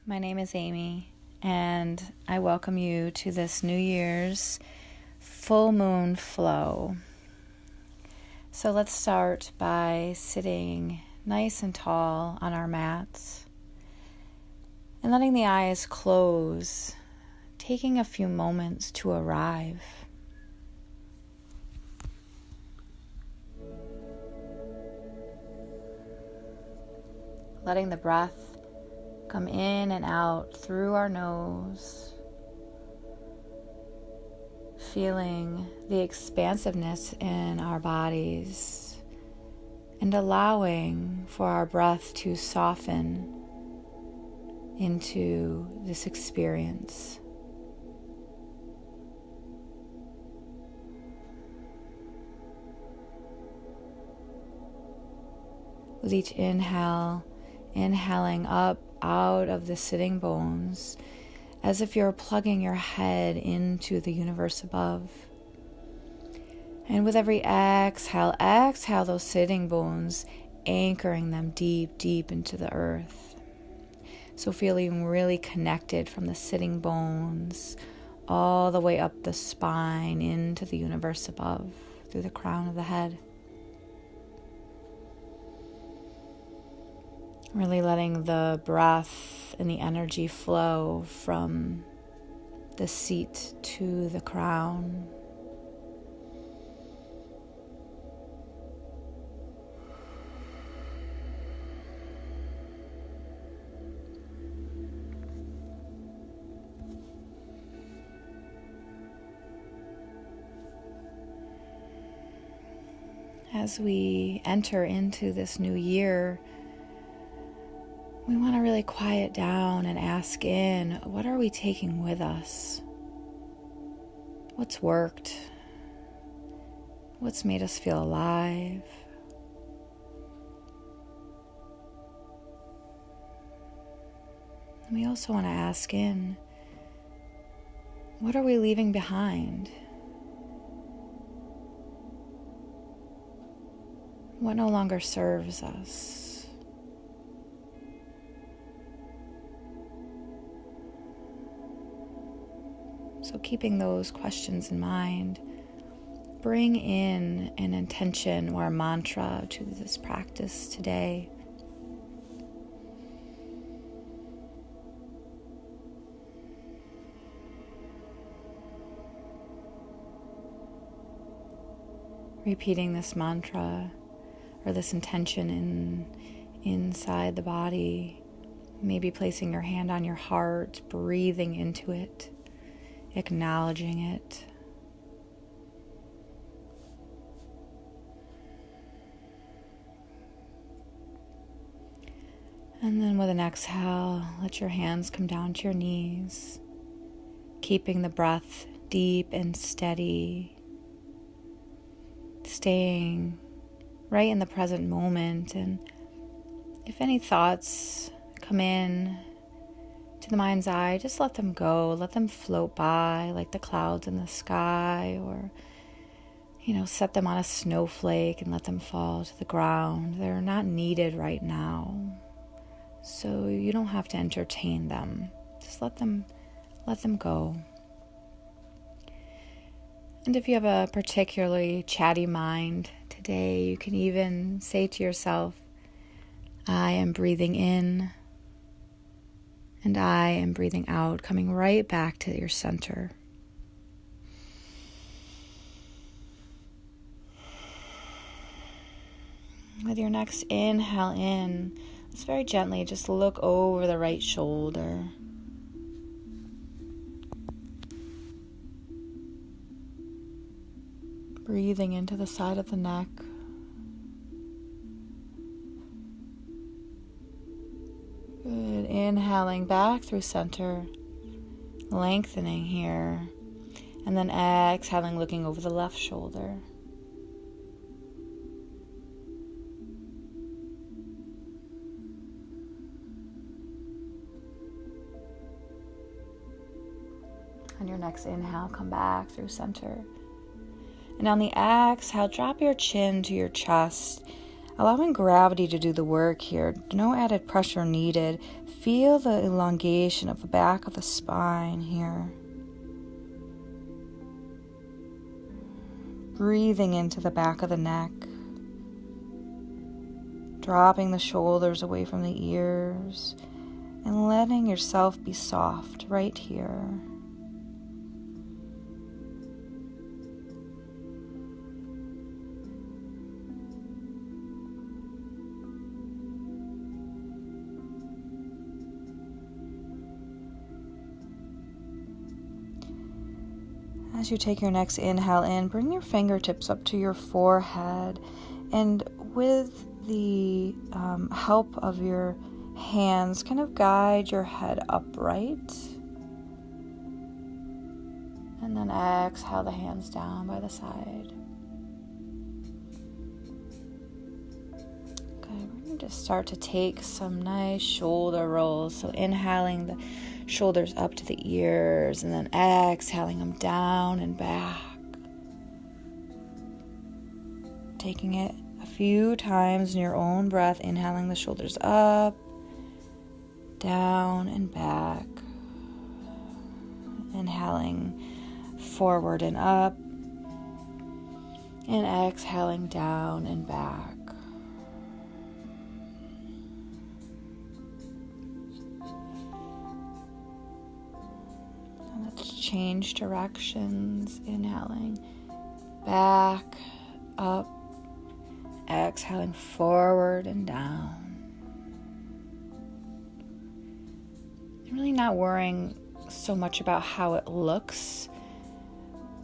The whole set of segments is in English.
My name is Amy, and I welcome you to this New Year's full moon flow. So let's start by sitting nice and tall on our mats and letting the eyes close, taking a few moments to arrive. Letting the breath come in and out through our nose, feeling the expansiveness in our bodies and allowing for our breath to soften into this experience. With each inhale, inhaling up out of the sitting bones as if you're plugging your head into the universe above. And with every exhale, exhale those sitting bones, anchoring them deep, deep into the earth. So feeling really connected from the sitting bones all the way up the spine into the universe above, through the crown of the head. Really letting the breath and the energy flow from the seat to the crown. As we enter into this new year, we want to really quiet down and ask in, what are we taking with us? What's worked? What's made us feel alive? And we also want to ask in, what are we leaving behind? What no longer serves us? So keeping those questions in mind, bring in an intention or a mantra to this practice today. Repeating this mantra or this intention inside the body, maybe placing your hand on your heart, breathing into it, acknowledging it. And then with an exhale, let your hands come down to your knees, keeping the breath deep and steady, staying right in the present moment. And if any thoughts come in to the mind's eye, just let them go, let them float by like the clouds in the sky, or set them on a snowflake and let them fall to the ground. They're not needed right now, so you don't have to entertain them. Just let them go. And if you have a particularly chatty mind today, you can even say to yourself, I am breathing in and I am breathing out, coming right back to your center. With your next inhale in, let's very gently just look over the right shoulder. Breathing into the side of the neck. Good. Inhaling back through center, lengthening here, and then exhaling, looking over the left shoulder. On your next inhale, come back through center. And on the exhale, drop your chin to your chest allowing gravity to do the work here. No added pressure needed. Feel the elongation of the back of the spine here. Breathing into the back of the neck. Dropping the shoulders away from the ears and letting yourself be soft right here. As you take your next inhale in, bring your fingertips up to your forehead, and with the help of your hands, kind of guide your head upright. And then exhale the hands down by the side. Okay, we're going to just start to take some nice shoulder rolls. So inhaling the shoulders up to the ears, and then exhaling them down and back. Taking it a few times in your own breath, inhaling the shoulders up, down and back. Inhaling forward and up, and exhaling down and back. Let's change directions. Inhaling back, up, exhaling forward and down. I'm really not worrying so much about how it looks,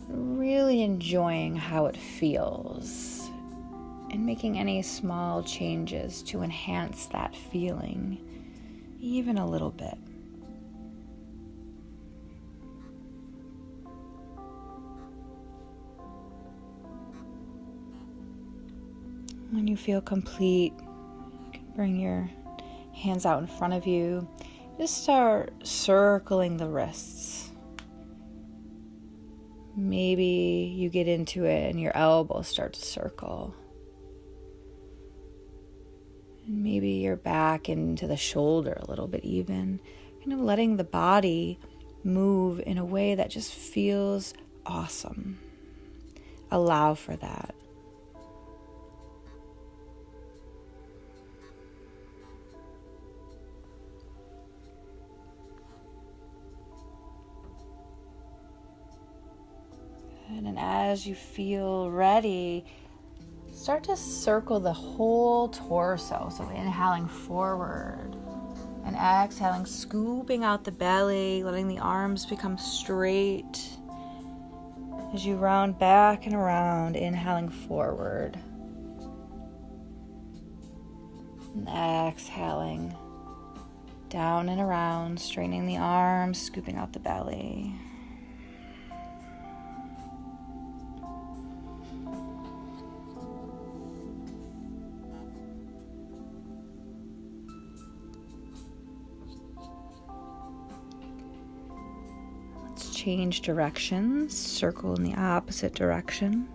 really enjoying how it feels and making any small changes to enhance that feeling even a little bit. When you feel complete, you can bring your hands out in front of you. Just start circling the wrists. Maybe you get into it and your elbows start to circle. And maybe you're back into the shoulder a little bit even. Kind of letting the body move in a way that just feels awesome. Allow for that. And as you feel ready, start to circle the whole torso. So inhaling forward and exhaling, scooping out the belly, letting the arms become straight. As you round back and around, inhaling forward. And exhaling down and around, straightening the arms, scooping out the belly. Change directions, circle in the opposite direction.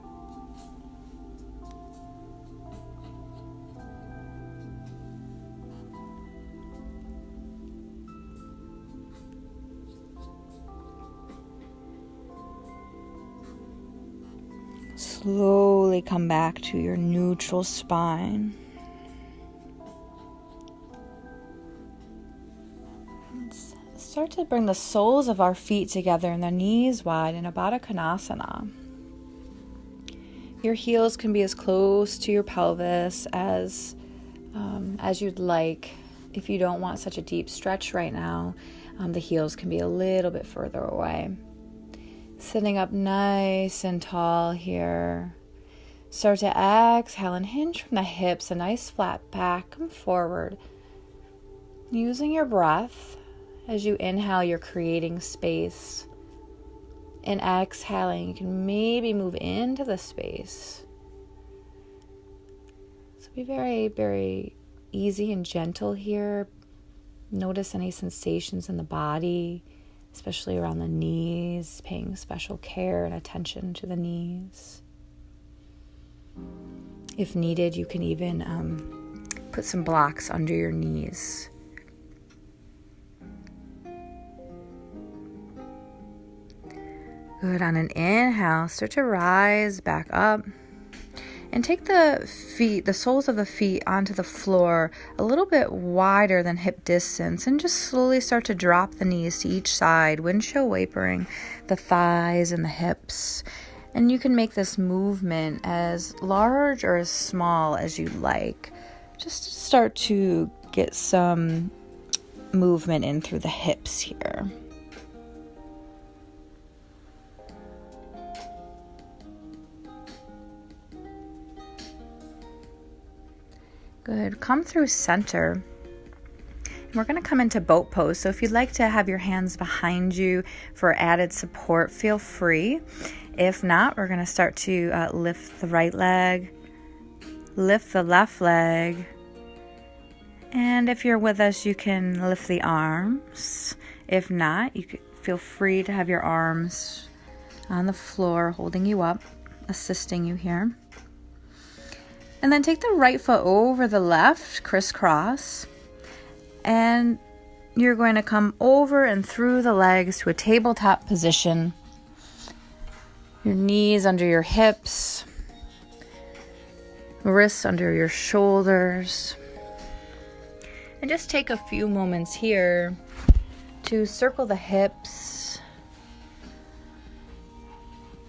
Slowly come back to your neutral spine. Start to bring the soles of our feet together and the knees wide in a Baddha Konasana. Your heels can be as close to your pelvis as you'd like. If you don't want such a deep stretch right now, the heels can be a little bit further away. Sitting up nice and tall here. Start to exhale and hinge from the hips, a nice flat back. Come forward. Using your breath. As you inhale, you're creating space. And exhaling, you can maybe move into the space. So be very, very easy and gentle here. Notice any sensations in the body, especially around the knees, paying special care and attention to the knees. If needed, you can even put some blocks under your knees. Good. On an inhale, start to rise back up. And take the soles of the feet onto the floor a little bit wider than hip distance, and just slowly start to drop the knees to each side, windshield wipering the thighs and the hips. And you can make this movement as large or as small as you like. Just to start to get some movement in through the hips here. Good. Come through center. And we're going to come into boat pose. So if you'd like to have your hands behind you for added support, feel free. If not, we're going to start to lift the right leg, lift the left leg. And if you're with us, you can lift the arms. If not, you could feel free to have your arms on the floor holding you up, assisting you here. And then take the right foot over the left, crisscross. And you're going to come over and through the legs to a tabletop position. Your knees under your hips. Wrists under your shoulders. And just take a few moments here to circle the hips.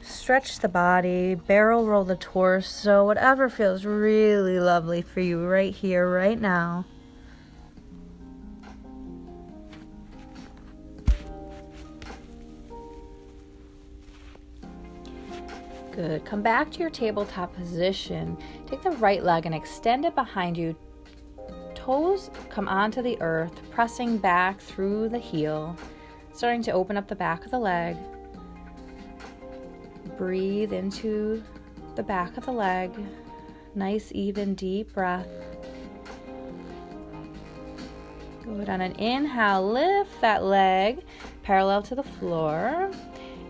Stretch the body, barrel roll the torso, whatever feels really lovely for you right here, right now. Good. Come back to your tabletop position. Take the right leg and extend it behind you. Toes come onto the earth, pressing back through the heel, starting to open up the back of the leg. Breathe into the back of the leg. Nice, even, deep breath. Good. On an inhale, lift that leg parallel to the floor.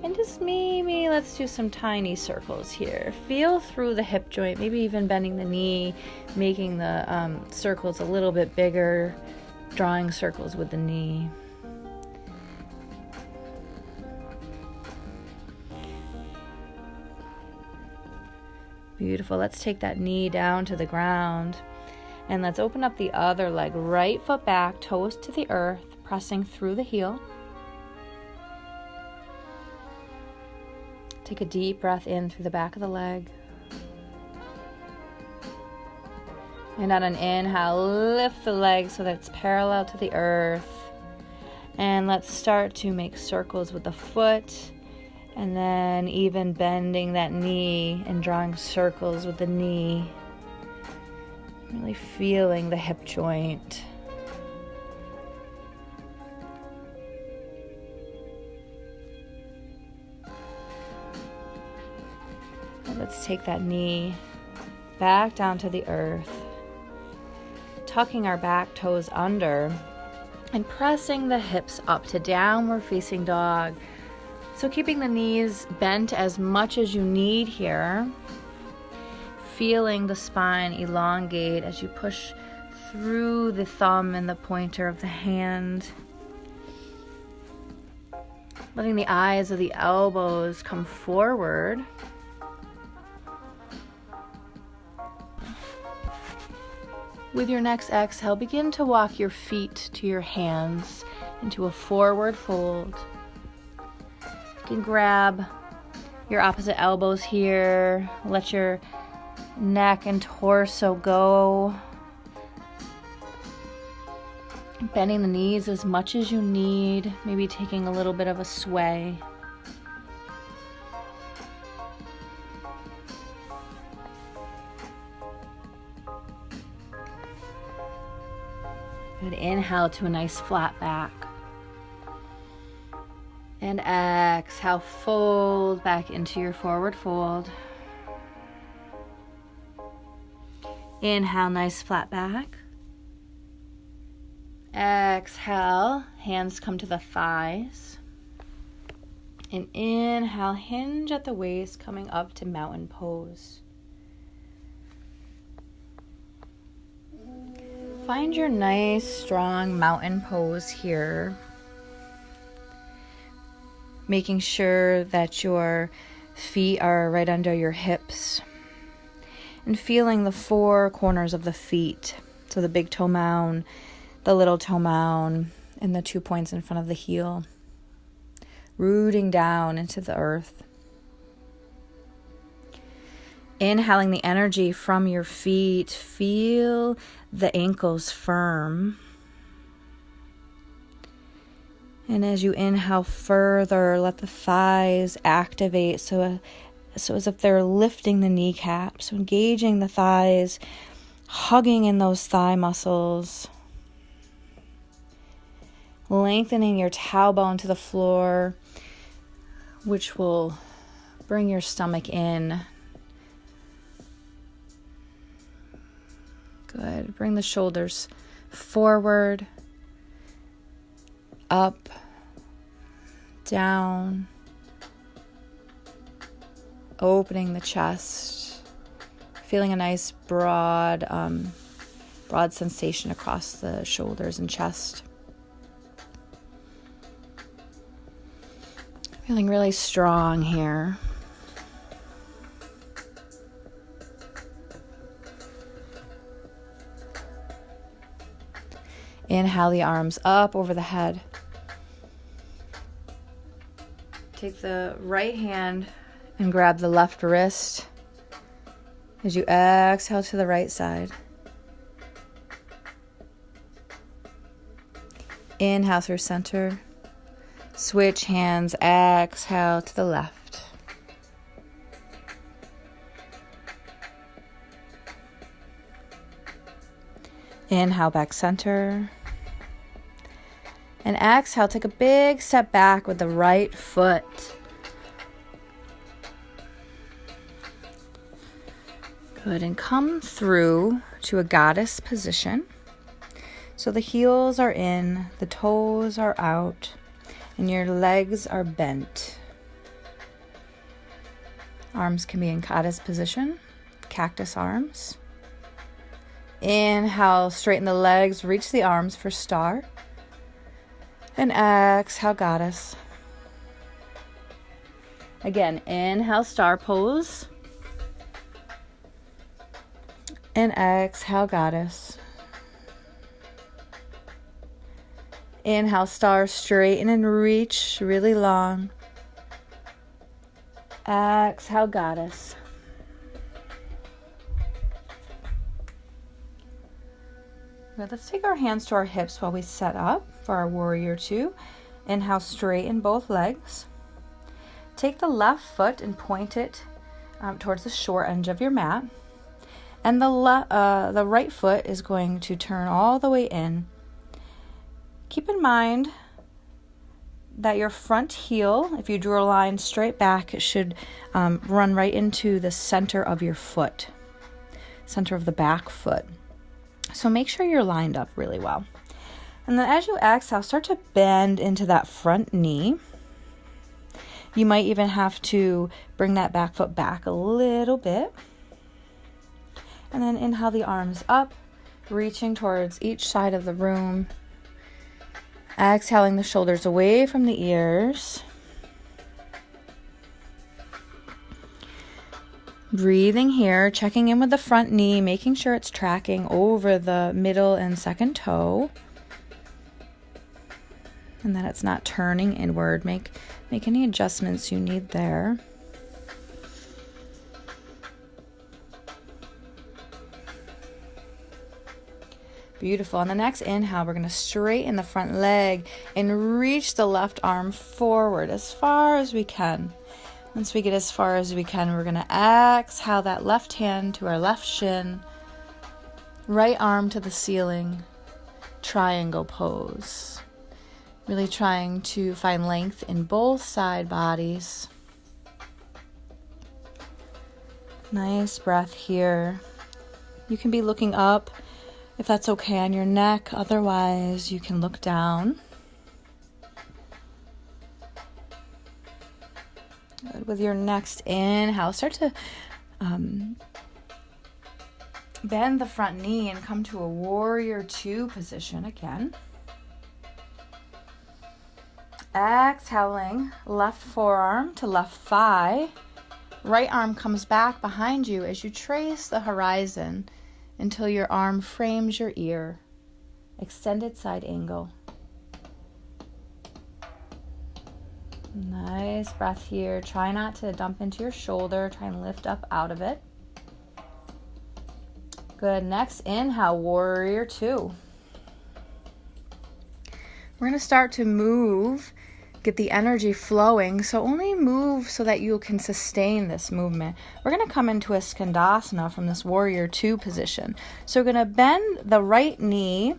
And just maybe let's do some tiny circles here. Feel through the hip joint, maybe even bending the knee, making the circles a little bit bigger, drawing circles with the knee. Beautiful. Let's take that knee down to the ground. And let's open up the other leg. Right foot back, toes to the earth, pressing through the heel. Take a deep breath in through the back of the leg. And on an inhale, lift the leg so that it's parallel to the earth. And let's start to make circles with the foot. And then even bending that knee and drawing circles with the knee. Really feeling the hip joint. And let's take that knee back down to the earth. Tucking our back toes under and pressing the hips up to downward facing dog. So keeping the knees bent as much as you need here. Feeling the spine elongate as you push through the thumb and the pointer of the hand. Letting the eyes of the elbows come forward. With your next exhale, begin to walk your feet to your hands into a forward fold. You can grab your opposite elbows here. Let your neck and torso go. Bending the knees as much as you need. Maybe taking a little bit of a sway. Good. Inhale to a nice flat back. And exhale, fold back into your forward fold. Inhale, nice flat back. Exhale, hands come to the thighs. And inhale, hinge at the waist, coming up to mountain pose. Find your nice, strong mountain pose here. Making sure that your feet are right under your hips. And feeling the four corners of the feet. So the big toe mound, the little toe mound, and the 2 points in front of the heel. Rooting down into the earth. Inhaling the energy from your feet. Feel the ankles firm. And as you inhale further, let the thighs activate so as if they're lifting the kneecaps. So engaging the thighs, hugging in those thigh muscles. Lengthening your tailbone to the floor, which will bring your stomach in. Good. Bring the shoulders forward, up, down, opening the chest, feeling a nice broad sensation across the shoulders and chest. Feeling really strong here. Inhale the arms up over the head. Take the right hand and grab the left wrist as you exhale to the right side. Inhale through center. Switch hands, exhale to the left. Inhale back center. And exhale, take a big step back with the right foot. Good, and come through to a goddess position. So the heels are in, the toes are out, and your legs are bent. Arms can be in goddess position, cactus arms. Inhale, straighten the legs, reach the arms for star. And exhale, goddess. Again, inhale, star pose. And exhale, goddess. Inhale, star, straighten and reach really long. Exhale, goddess. Good. Let's take our hands to our hips while we set up for our warrior two. Inhale, straighten both legs. Take the left foot and point it towards the short edge of your mat. And the right foot is going to turn all the way in. Keep in mind that your front heel, if you drew a line straight back, it should run right into the center of your foot, center of the back foot. So make sure you're lined up really well. And then as you exhale, start to bend into that front knee. You might even have to bring that back foot back a little bit. And then inhale the arms up, reaching towards each side of the room. Exhaling the shoulders away from the ears. Breathing here, checking in with the front knee, making sure it's tracking over the middle and second toe. And that it's not turning inward. Make any adjustments you need there. Beautiful. On the next inhale, we're going to straighten the front leg and reach the left arm forward as far as we can. Once we get as far as we can, we're going to exhale that left hand to our left shin, right arm to the ceiling, triangle pose. Really trying to find length in both side bodies. Nice breath here. You can be looking up if that's okay on your neck. Otherwise, you can look down. Good. With your next inhale, start to Bend the front knee and come to a warrior two position again. Exhaling, left forearm to left thigh. Right arm comes back behind you as you trace the horizon until your arm frames your ear. Extended side angle. Nice breath here. Try not to dump into your shoulder. Try and lift up out of it. Good. Next, inhale, warrior two. We're going to start to move, get the energy flowing. So only move so that you can sustain this movement. We're going to come into a skandasana from this warrior two position. So we're going to bend the right knee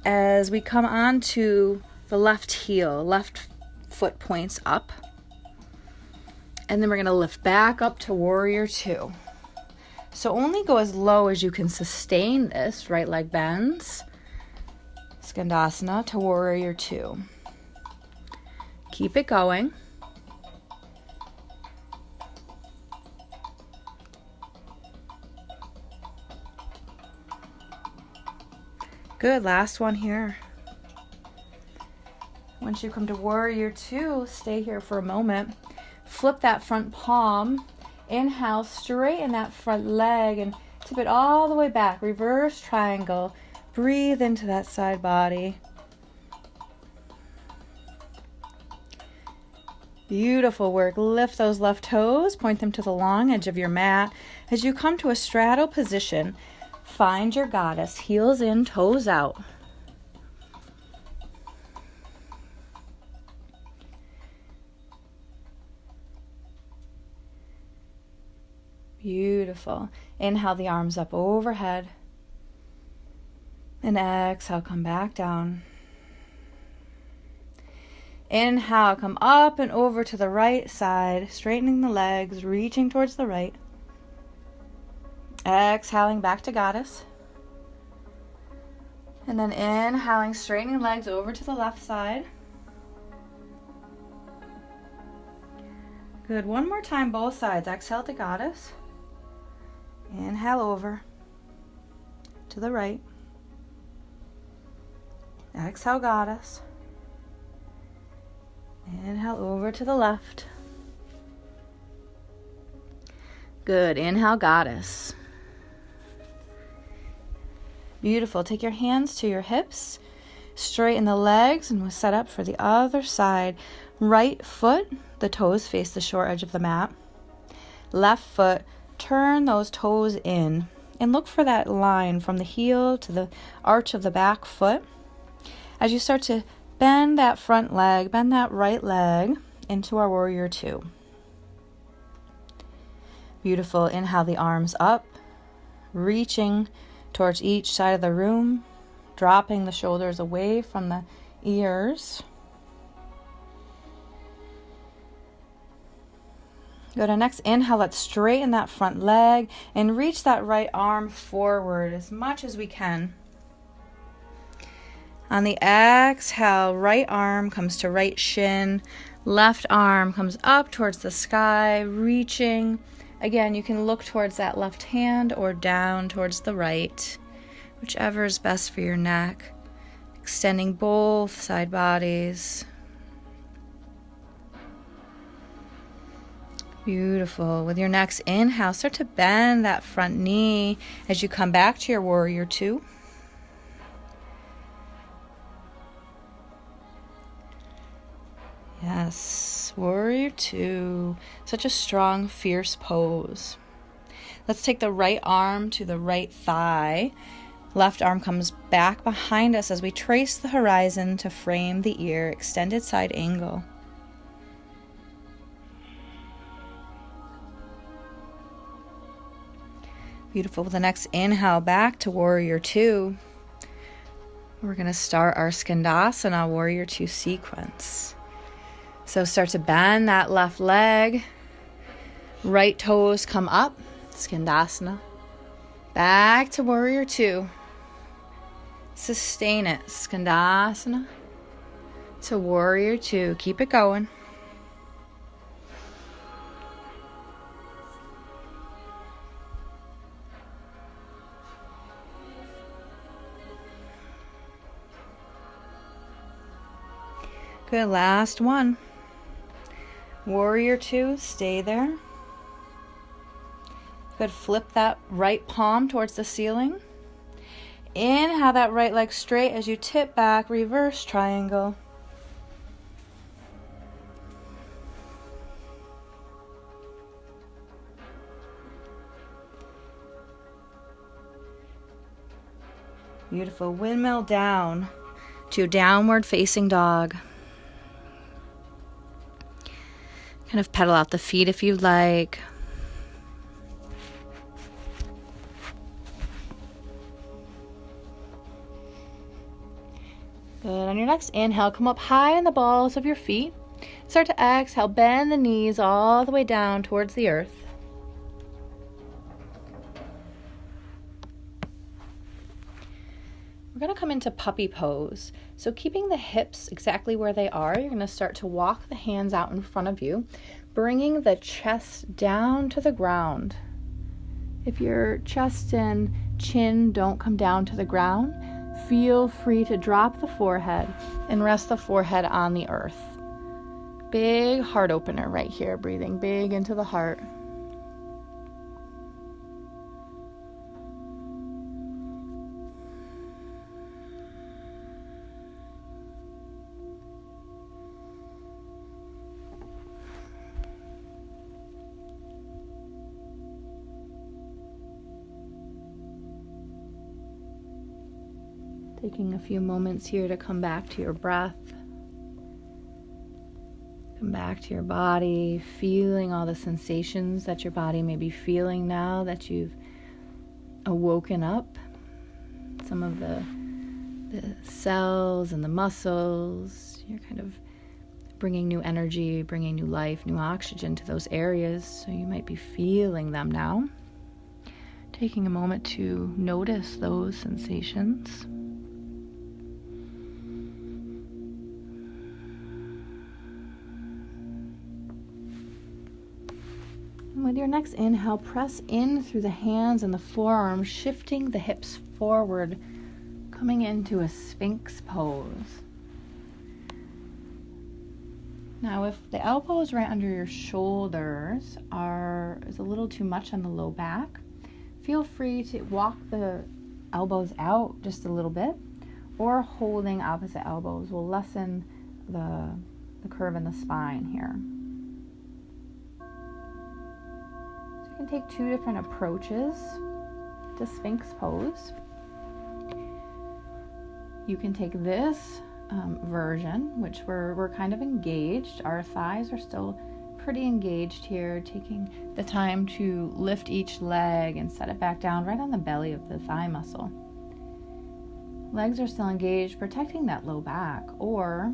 as we come onto the left heel, left foot points up. And then we're going to lift back up to warrior two. So only go as low as you can sustain this. Right leg bends. Skandasana to warrior two. Keep it going. Good. Last one here. Once you come to warrior two, stay here for a moment. Flip that front palm. Inhale, straighten that front leg and tip it all the way back. Reverse triangle. Breathe into that side body. Beautiful work. Lift those left toes. Point them to the long edge of your mat. As you come to a straddle position, find your goddess. Heels in, toes out. Beautiful. Inhale the arms up overhead. And exhale, come back down. Inhale, come up and over to the right side, straightening the legs, reaching towards the right. Exhaling back to goddess. And then inhaling, straightening legs over to the left side. Good. One more time, both sides. Exhale to goddess. Inhale over to the right. Exhale, goddess. Inhale over to the left. Good. Inhale, goddess. Beautiful. Take your hands to your hips. Straighten the legs and we'll set up for the other side. Right foot, the toes face the short edge of the mat. Left foot, turn those toes in and look for that line from the heel to the arch of the back foot. As you start to bend that front leg, bend that right leg into our warrior two. Beautiful. Inhale the arms up, reaching towards each side of the room, dropping the shoulders away from the ears. Go to next inhale, let's straighten that front leg and reach that right arm forward as much as we can. On the exhale, right arm comes to right shin, left arm comes up towards the sky, reaching. Again, you can look towards that left hand or down towards the right, whichever is best for your neck. Extending both side bodies. Beautiful. With your next inhale, start to bend that front knee as you come back to your warrior two. Yes, warrior two. Such a strong, fierce pose. Let's take the right arm to the right thigh. Left arm comes back behind us as we trace the horizon to frame the ear. Extended side angle. Beautiful. With the next inhale, back to warrior two. We're going to start our skandasana warrior two sequence. So start to bend that left leg. Right toes come up. Skandasana. Back to warrior two. Sustain it. Skandasana to warrior two. Keep it going. Good, last one. Warrior 2, stay there. Good, flip that right palm towards the ceiling. Inhale that right leg straight as you tip back, reverse triangle. Beautiful. Windmill down to downward facing dog. Kind of pedal out the feet if you like. Good. On your next inhale, come up high on the balls of your feet. Start to exhale, bend the knees all the way down towards the earth. We're going to come into puppy pose. So keeping the hips exactly where they are, you're going to start to walk the hands out in front of you, bringing the chest down to the ground. If your chest and chin don't come down to the ground, feel free to drop the forehead and rest the forehead on the earth. Big heart opener right here, breathing big into the heart. Taking a few moments here to come back to your breath. Come back to your body, feeling all the sensations that your body may be feeling now that you've awoken up. Some of the cells and the muscles, you're kind of bringing new energy, bringing new life, new oxygen to those areas. So you might be feeling them now. Taking a moment to notice those sensations. With your next inhale, press in through the hands and the forearms, shifting the hips forward, coming into a Sphinx pose. Now, if the elbows right under your shoulders is a little too much on the low back, feel free to walk the elbows out just a little bit, or holding opposite elbows will lessen the curve in the spine here. You can take two different approaches to Sphinx pose. You can take this version, which we're kind of engaged. Our thighs are still pretty engaged here, taking the time to lift each leg and set it back down right on the belly of the thigh muscle. Legs are still engaged, protecting that low back, or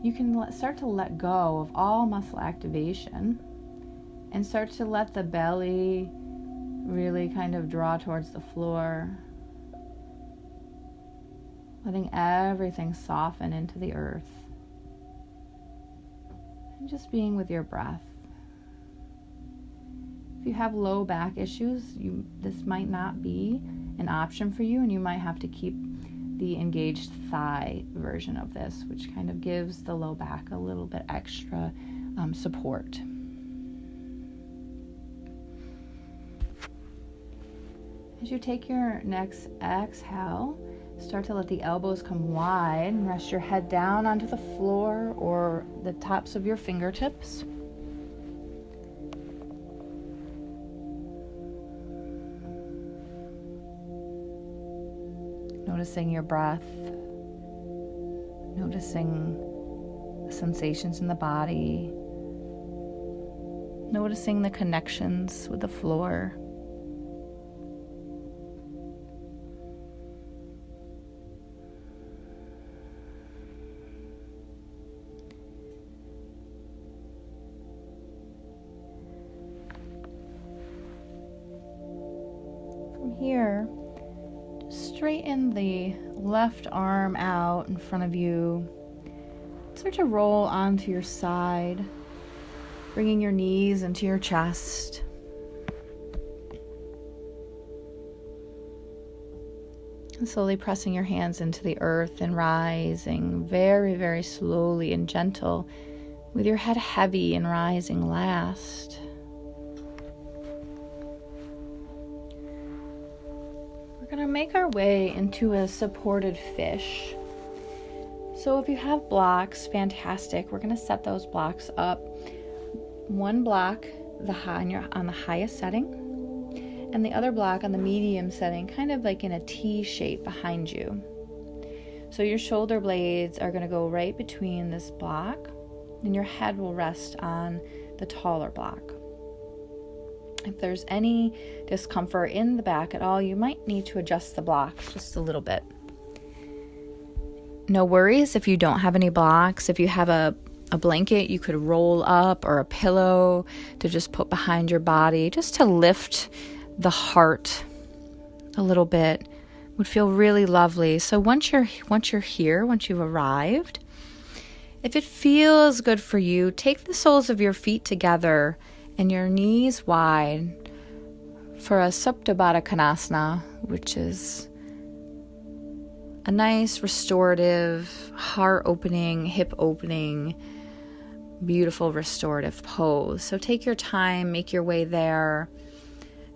you can start to let go of all muscle activation and start to let the belly really kind of draw towards the floor, letting everything soften into the earth. And just being with your breath. If you have low back issues, this might not be an option for you, and you might have to keep the engaged thigh version of this, which kind of gives the low back a little bit extra support. As you take your next exhale, start to let the elbows come wide and rest your head down onto the floor or the tops of your fingertips. Noticing your breath, noticing the sensations in the body, noticing the connections with the floor. Here, straighten the left arm out in front of you. Start to roll onto your side, bringing your knees into your chest. And slowly pressing your hands into the earth and rising very, very slowly and gentle, with your head heavy and rising last. We're going to make our way into a supported fish. So if you have blocks, fantastic. We're going to set those blocks up. One block on the highest setting, and the other block on the medium setting, kind of like in a T shape behind you. So your shoulder blades are going to go right between this block, and your head will rest on the taller block. If there's any discomfort in the back at all, you might need to adjust the blocks just a little bit. No worries if you don't have any blocks. If you have a blanket you could roll up, or a pillow to just put behind your body, just to lift the heart a little bit, would feel really lovely. So once you're here, once you've arrived, if it feels good for you, take the soles of your feet together and your knees wide for a Supta Baddha Konasana, which is a nice restorative, heart opening, hip opening, beautiful restorative pose. So take your time, make your way there.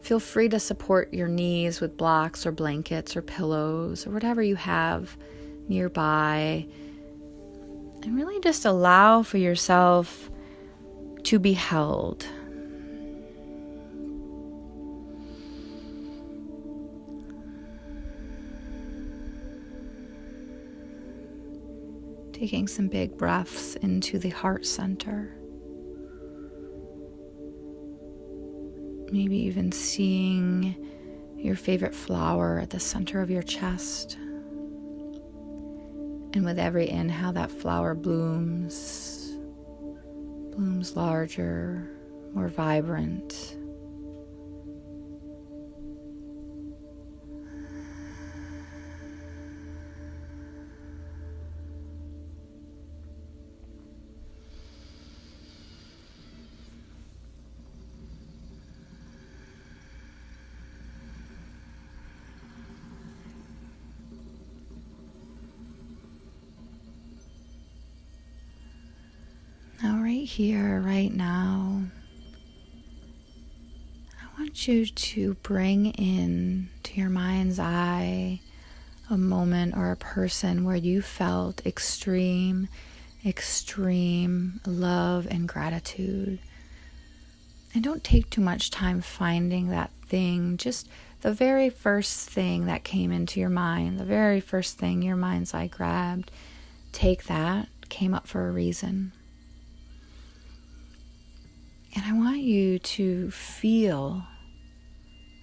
Feel free to support your knees with blocks or blankets or pillows or whatever you have nearby. And really just allow for yourself to be held. Taking some big breaths into the heart center. Maybe even seeing your favorite flower at the center of your chest. And with every inhale, that flower blooms larger, more vibrant. Now, right here, right now, I want you to bring in to your mind's eye a moment or a person where you felt extreme love and gratitude. And don't take too much time finding that thing. Just the very first thing that came into your mind, the very first thing your mind's eye grabbed, take that, came up for a reason. And I want you to feel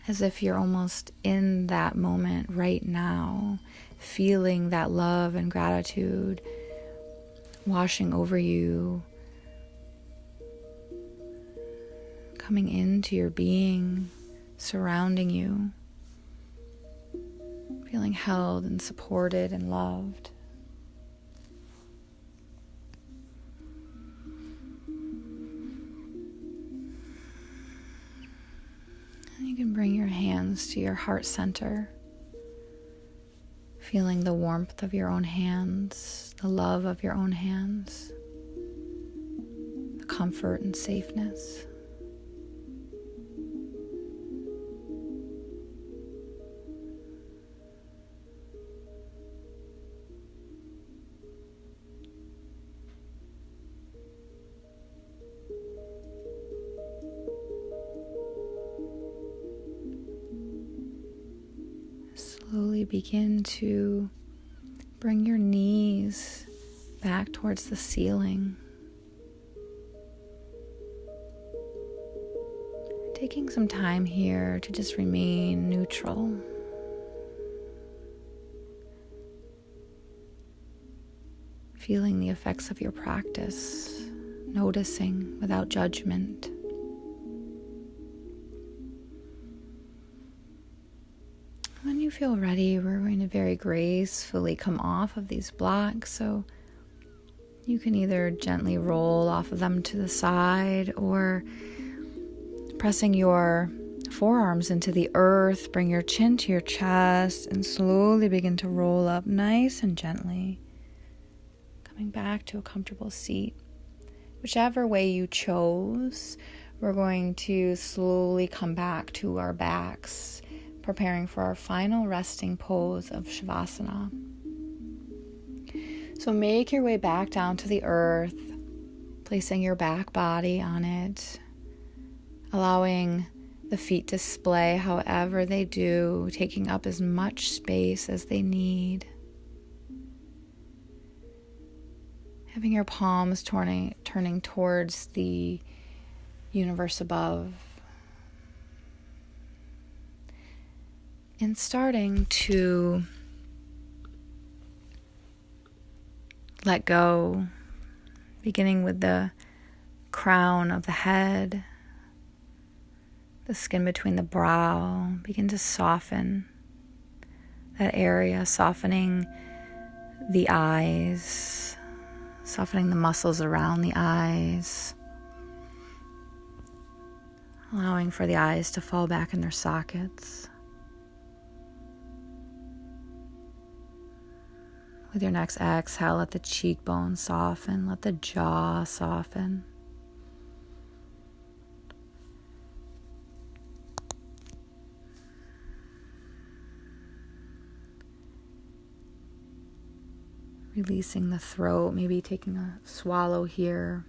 as if you're almost in that moment right now, feeling that love and gratitude washing over you, coming into your being, surrounding you, feeling held and supported and loved. You can bring your hands to your heart center, feeling the warmth of your own hands, the love of your own hands, the comfort and safeness. Slowly begin to bring your knees back towards the ceiling. Taking some time here to just remain neutral. Feeling the effects of your practice, noticing without judgment. When you feel ready, we're going to very gracefully come off of these blocks. So you can either gently roll off of them to the side, or pressing your forearms into the earth. Bring your chin to your chest and slowly begin to roll up nice and gently. Coming back to a comfortable seat. Whichever way you chose, we're going to slowly come back to our backs, preparing for our final resting pose of Shavasana. So make your way back down to the earth, placing your back body on it, allowing the feet to splay however they do, taking up as much space as they need. Having your palms turning towards the universe above. And starting to let go, beginning with the crown of the head, the skin between the brow. Begin to soften that area, softening the eyes, softening the muscles around the eyes, allowing for the eyes to fall back in their sockets. With your next exhale, let the cheekbones soften, let the jaw soften. Releasing the throat, maybe taking a swallow here.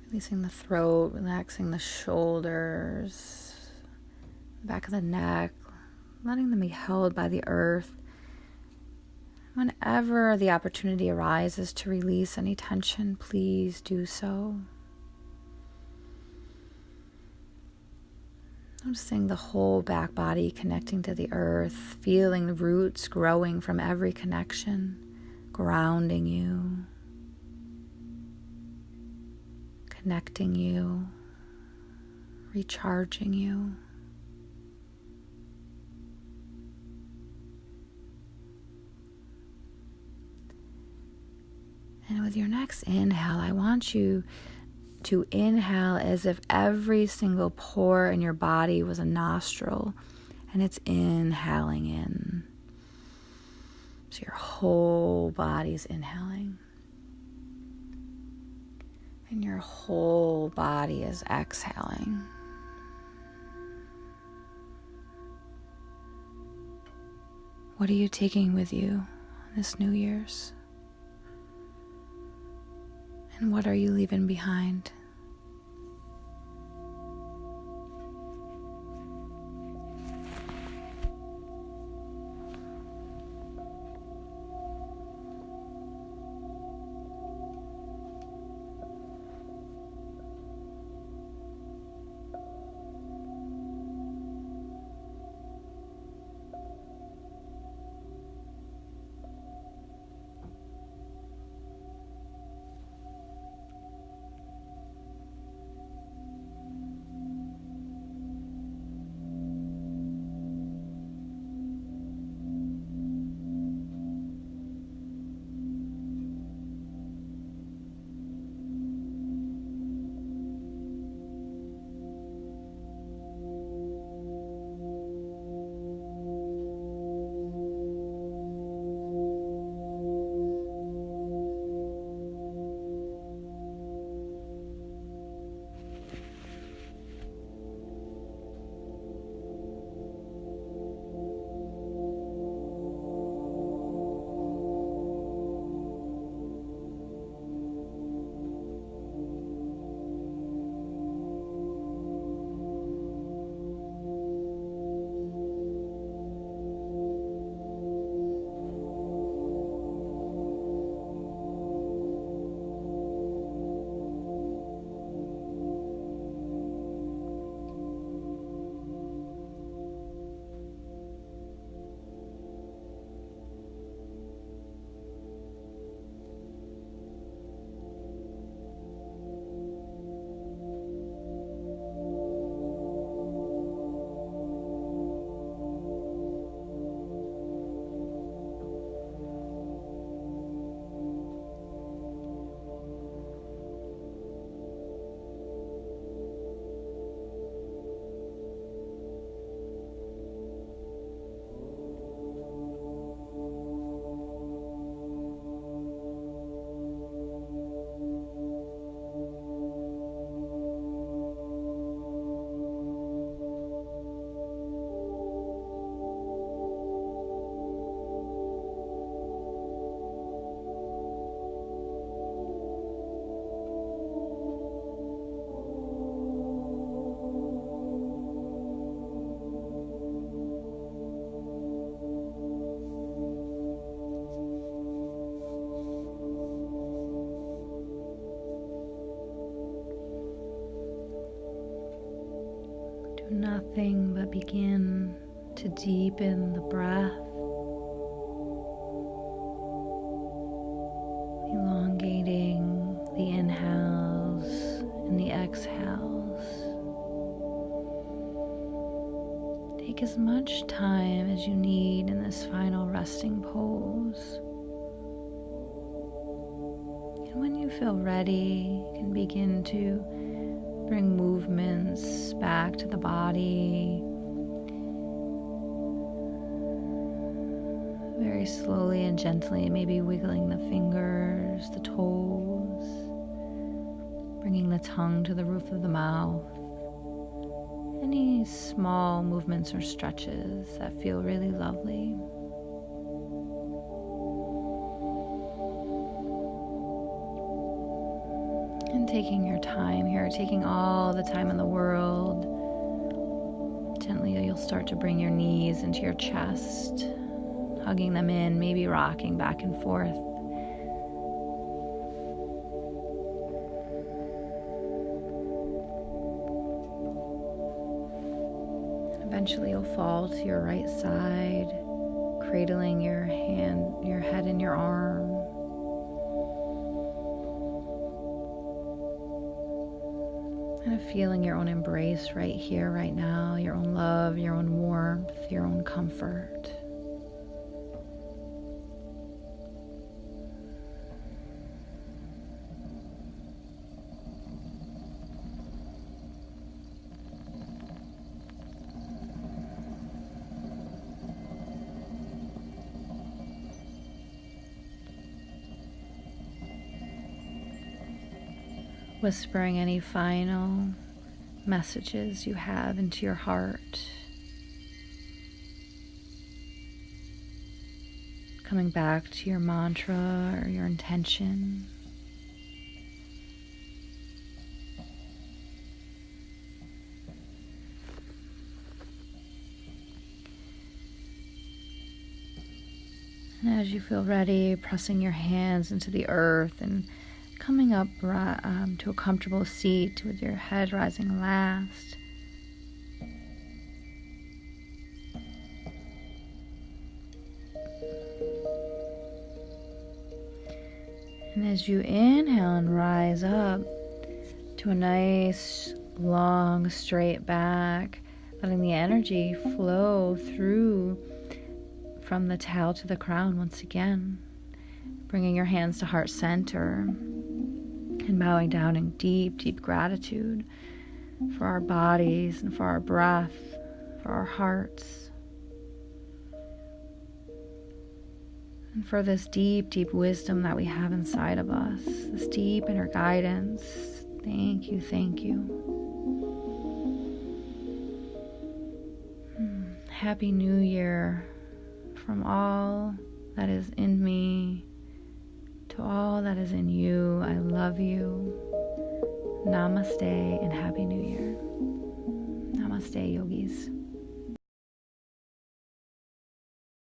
Releasing the throat, relaxing the shoulders, the back of the neck, letting them be held by the earth. Whenever the opportunity arises to release any tension, please do so. Noticing the whole back body connecting to the earth, feeling the roots growing from every connection, grounding you, connecting you, recharging you. And with your next inhale, I want you to inhale as if every single pore in your body was a nostril, and it's inhaling in. So your whole body's inhaling. And your whole body is exhaling. What are you taking with you on this New Year's? And what are you leaving behind? nothing but begin to deepen the breath, elongating the inhales and the exhales. Take as much time as you need in this final resting pose. And when you feel ready, you can begin to bring movements back to the body. Very slowly and gently, maybe wiggling the fingers, the toes, bringing the tongue to the roof of the mouth. Any small movements or stretches that feel really lovely. And taking your time here, taking all the time in the world. Gently, you'll start to bring your knees into your chest, hugging them in, maybe rocking back and forth. Eventually you'll fall to your right side, cradling your head in your arm. Kind of feeling your own embrace right here, right now, your own love, your own warmth, your own comfort. Whispering any final messages you have into your heart. Coming back to your mantra or your intention. And as you feel ready, pressing your hands into the earth and coming up to a comfortable seat with your head rising last. And as you inhale and rise up to a nice, long, straight back, letting the energy flow through from the tail to the crown once again. Bringing your hands to heart center and bowing down in deep, deep gratitude for our bodies and for our breath, for our hearts, and for this deep, deep wisdom that we have inside of us, this deep inner guidance. Thank you, thank you. Happy New Year from all that is in me to all that is in you. I love you. Namaste and Happy New Year. Namaste, yogis.